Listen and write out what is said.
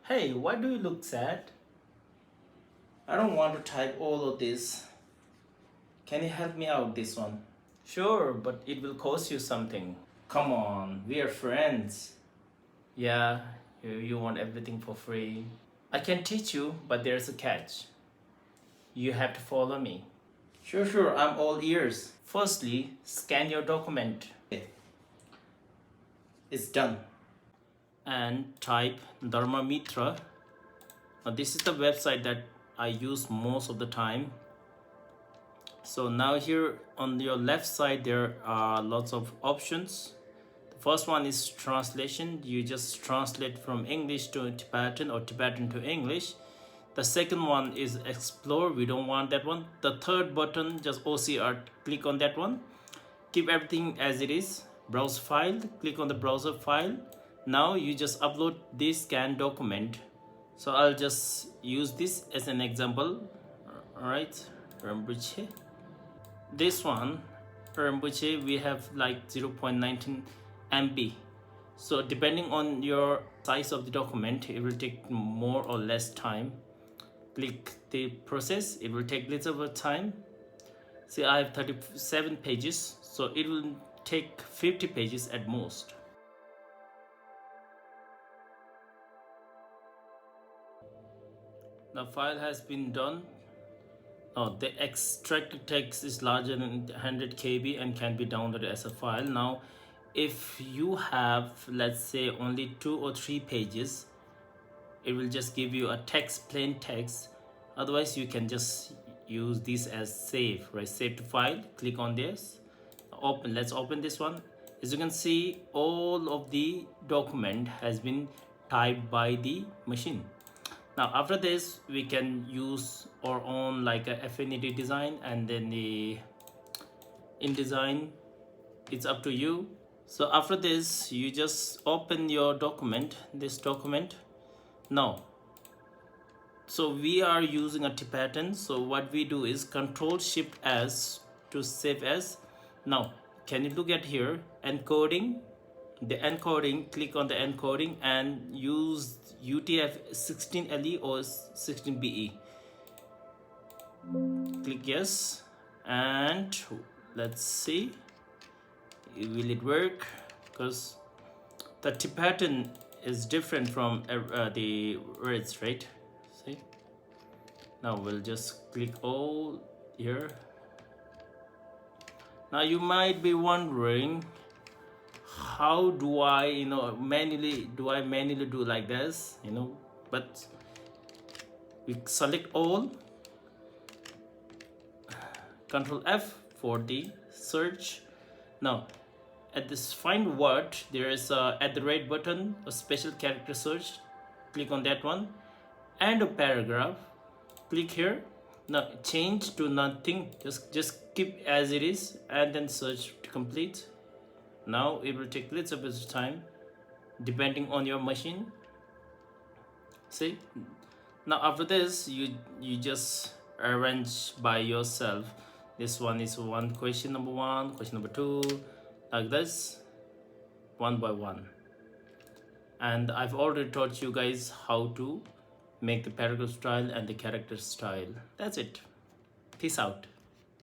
Hey, why do you look sad? I don't want to type all of this. Can you help me out this one? Sure, but it will cost you something. Come on, we are friends. Yeah, you want everything for free. I can teach you, but there's a catch. You have to follow me. Sure, I'm all ears. Firstly, scan your document Okay, it's done. and type Dharmitra. Now, this is the website that I use most of the time. So now here on your left side there are lots of options. The first one is translation. You just translate from English to Tibetan or Tibetan to English. The second one is explore. We don't want that one. The third button, just OCR, click on that one. Keep everything as it is. Browse file, click on the browser file. Now you just upload this scanned document. So I'll just use this as an example. All right, Rinpoche. This one, Rinpoche, we have like 0.19 MB. So depending on your size of the document, it will take more or less time. Click the process, it will take little bit of time. See, I have 37 pages, so it will take 50 pages at most. The file has been done. Oh, the extracted text is larger than 100 KB and can be downloaded as a file. Now, if you have, let's say, only 2 or 3 pages, it will just give you a text, plain text. Otherwise, you can just use this as save, right? Save to file, click on this, open. Let's open this one. As you can see, all of the document has been typed by the machine. Now after this, we can use our own like a affinity design, and then the InDesign, it's up to you. So after this, you just open your document, this document. Now, so we are using a Tibetan, so what we do is Control Shift S to save as. Now can you look at here, encoding, the encoding, click on the encoding and use UTF-16LE or 16BE. Click yes, and let's see, will it work? Because the Tibetan is different from the words, right? See, now we'll just click all here. Now you might be wondering, how do I manually do like this, but we select all, Control F for the search. Now at this find word, there is a at the right button, a special character search, click on that one, and a paragraph, click here. Now change to nothing, just keep as it is, and then search to complete. Now it will take little bit of time depending on your machine. See, now after this, you just arrange by yourself. This one is question number one, question number two, like this, one by one. And I've already taught you guys how to make the paragraph style and the character style. That's it. Peace out.